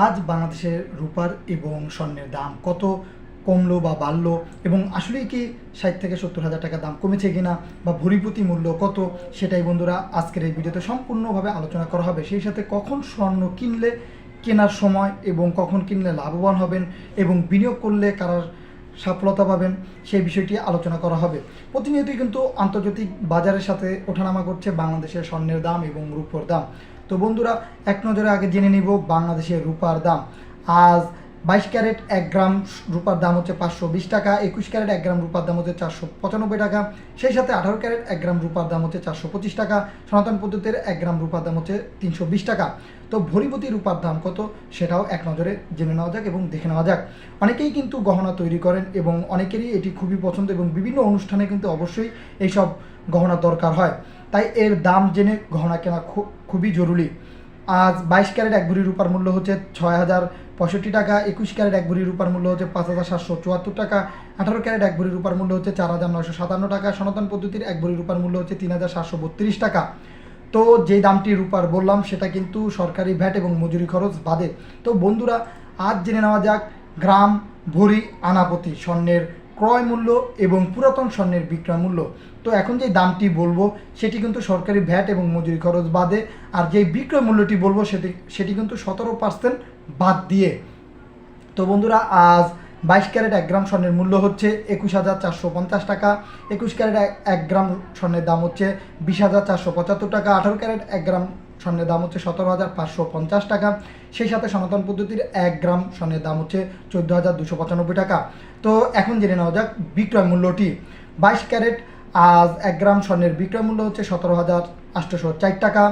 আজ বাংলাদেশের রূপার এবং স্বর্ণের দাম কত কমলো বা বাড়লো, এবং আসলেই কি 60 থেকে 70 হাজার টাকা দাম কমেছে কিনা বা ভরিপ্রতি মূল্য কত, সেটাই বন্ধুরা আজকের এই ভিডিওতে সম্পূর্ণভাবে আলোচনা করা হবে। সেই সাথে কখন স্বর্ণ কিনলে কেনার সময় এবং কখন কিনলে লাভবান হবেন এবং বিনিয়োগ করলে কারার সফলতা পাবেন, সেই বিষয়টি আলোচনা করা হবে। প্রতিনিয়তই কিন্তু আন্তর্জাতিক বাজারের সাথে ওঠানামা করছে বাংলাদেশের স্বর্ণের দাম এবং রূপোর দাম। তো বন্ধুরা, এক নজরে আগে জেনে নিব বাংলাদেশের রূপার দাম। আজ 22 ক্যারেট 1 গ্রাম রূপার দাম হচ্ছে 520 টাকা, 21 ক্যারেট 1 গ্রাম রূপার দাম হচ্ছে 495 টাকা, সেই সাথে 18 ক্যারেট 1 গ্রাম রূপার দাম হচ্ছে 425 টাকা, সনাতন পদ্ধতির 1 গ্রাম রূপার দাম হচ্ছে 320 টাকা। তো ভরিপতি রূপার দাম কত সেটাও এক নজরে জেনে নেওয়া যাক এবং দেখে নেওয়া যাক। অনেকেই কিন্তু গহনা তৈরি করেন এবং অনেকেরই এটি খুবই পছন্দ এবং বিভিন্ন অনুষ্ঠানে কিন্তু অবশ্যই এইসব গহনা দরকার হয়, তাই এর দাম জেনে গহনা কেনা খুবই জরুরি। আজ 22 ক্যারেট 1 ভরি রূপার মূল্য হচ্ছে 6065 টাকা, 21 ক্যারেট 1 ভরি রূপার মূল্য হচ্ছে 5774 টাকা, 18 ক্যারেট 1 ভরি রূপার মূল্য হচ্ছে 4957 টাকা, সনাতন পদ্ধতির 1 ভরি রূপার মূল্য হচ্ছে 3732 টাকা। তো যে দামটি রূপার বললাম সেটা কিন্তু সরকারি ভ্যাট এবং মজুরি খরচ বাদে। তো বন্ধুরা, আজ জেনে নেওয়া যাক গ্রাম, ভরি, আনাপতি স্বর্ণের ক্রয় মূল্য এবং পুরাতন স্বর্ণের বিক্রয় মূল্য। তো এখন যে দামটি বলবো সেটি কিন্তু সরকারি ভ্যাট এবং মজুরি খরচ বাদে, আর যেই বিক্রয় মূল্যটি বলবো সেটি কিন্তু 17% বাদ দিয়ে। তো বন্ধুরা, আজ 22 ক্যারেট 1 গ্রাম স্বর্ণের মূল্য হচ্ছে 21,450 টাকা, 21 ক্যারেট 1 গ্রাম স্বর্ণের দাম হচ্ছে 20,475 টাকা, 18 ক্যারেট 1 গ্রাম স্বর্ণের দাম হচ্ছে 17,550 টাকা, সেই সাথে সনাতন পদ্ধতির 1 গ্রাম স্বর্ণের দাম হচ্ছে 14,295 টাকা। তো এখন জেনে নেওয়া যাক বিক্রয় মূল্যটি। 22 ক্যারেট আজ 1 গ্রাম স্বর্ণের বিক্রয় মূল্য হচ্ছে 17,804 টাকা,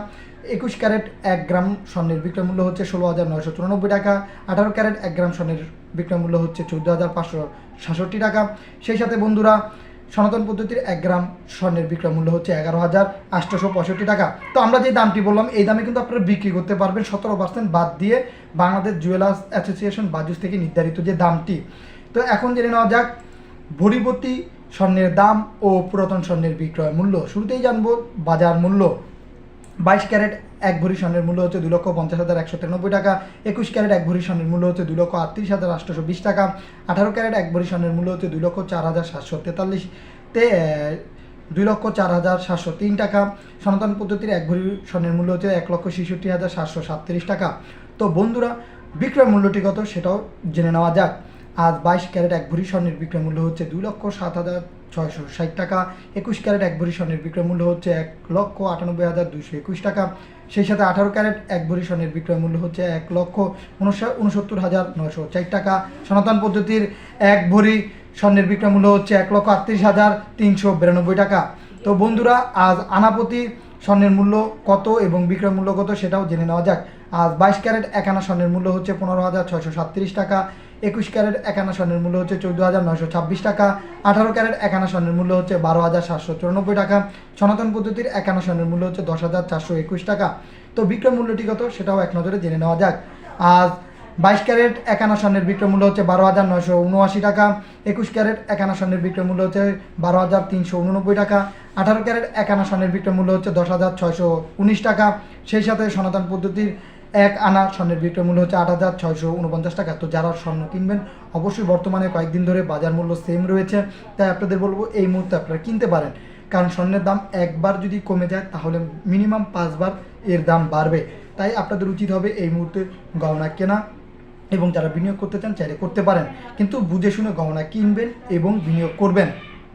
21 ক্যারেট 1 গ্রাম স্বর্ণের বিক্রয় মূল্য হচ্ছে 16,994 টাকা, 18 ক্যারেট 1 গ্রাম স্বর্ণের বিক্রয় মূল্য হচ্ছে 14,566 টাকা, সেই সাথে বন্ধুরা সনাতন পদ্ধতির 1 গ্রাম স্বর্ণের বিক্রয় মূল্য হচ্ছে 11,865 টাকা। তো আমরা যে দামটি বললাম এই দামে কিন্তু আপনারা বিক্রি করতে পারবেন 17% বাদ দিয়ে, বাংলাদেশ জুয়েলার্স অ্যাসোসিয়েশন বাজুস থেকে নির্ধারিত যে দামটি। তো এখন জেনে নেওয়া যাক ভরিপতি স্বর্ণের দাম ও পুরাতন স্বর্ণের বিক্রয় মূল্য। শুরুতেই জানবো বাজার মূল্য। 22 ক্যারেট 1 ভরি স্বর্ণের মূল্য হচ্ছে 2,50,193 টাকা, 21 ক্যারেট 1 ভরি স্বর্ণের মূল্য হচ্ছে 2,38,820 টাকা, 18 ক্যারেট 1 ভরি স্বর্ণের মূল্য হচ্ছে 2,04,743 2,04,703 টাকা, সনাতন পদ্ধতির 1 ভরি স্বর্ণের মূল্য হচ্ছে 1,66,737 টাকা। তো বন্ধুরা, বিক্রয় মূল্যটি কত সেটাও জেনে নেওয়া যাক। আজ 22 ক্যারেট 1 ভরি স্বর্ণের বিক্রয় মূল্য হচ্ছে 2,07,660 টাকা, 21 ক্যারেট 1 ভরি স্বর্ণের বিক্রয় মূল্য হচ্ছে 1,98,221 টাকা, সেই সাথে 18 ক্যারেট 1 ভরি স্বর্ণের বিক্রয় মূল্য হচ্ছে 1,69,904 টাকা, সনাতন পদ্ধতির 1 ভরি স্বর্ণের বিক্রয় মূল্য হচ্ছে 1,38,392 টাকা। তো বন্ধুরা, আজ আনাপতি স্বর্ণের মূল্য কত এবং বিক্রয় মূল্য কত সেটাও জেনে নেওয়া যাক। আজ 22 ক্যারেট 1 আনা স্বর্ণের মূল্য হচ্ছে 15,637 টাকা, 21 ক্যারেট 1 আনা স্বর্ণের মূল্য হচ্ছে 14,926 টাকা, 18 ক্যারেট 1 আনা স্বর্ণের মূল্য হচ্ছে 12,794 টাকা, সনাতন পদ্ধতির 1 আনা স্বর্ণের মূল্য হচ্ছে 10,421 টাকা। তো বিক্রয় মূল্যটি কত সেটাও এক নজরে জেনে নেওয়া যাক। আজ 22 ক্যারেট 1 আনা স্বর্ণের বিক্রয় মূল্য হচ্ছে 12,979 টাকা, 21 ক্যারেট 1 আনা স্বর্ণের বিক্রয় মূল্য হচ্ছে 12,389 টাকা, 18 ক্যারেট 1 আনা স্বর্ণের বিক্রয় মূল্য হচ্ছে 10,619 টাকা, সেই সাথে সনাতন পদ্ধতির 1 আনা স্বর্ণের বিক্রয় মূল্য হচ্ছে 8,649 টাকা। তো যারা স্বর্ণ কিনবেন অবশ্যই বর্তমানে কয়েকদিন ধরে বাজার মূল্য সেম রয়েছে, তাই আপনাদের বলবো এই মুহূর্তে আপনারা কিনতে পারেন, কারণ স্বর্ণের দাম একবার যদি কমে যায় তাহলে মিনিমাম 5 বার এর দাম বাড়বে। তাই আপনাদের উচিত হবে এই মুহূর্তে গহনা কেনা, এবং যারা বিনিয়োগ করতে চান চাইলে করতে পারেন, কিন্তু বুঝে শুনে গহনা কিনবেন এবং বিনিয়োগ করবেন।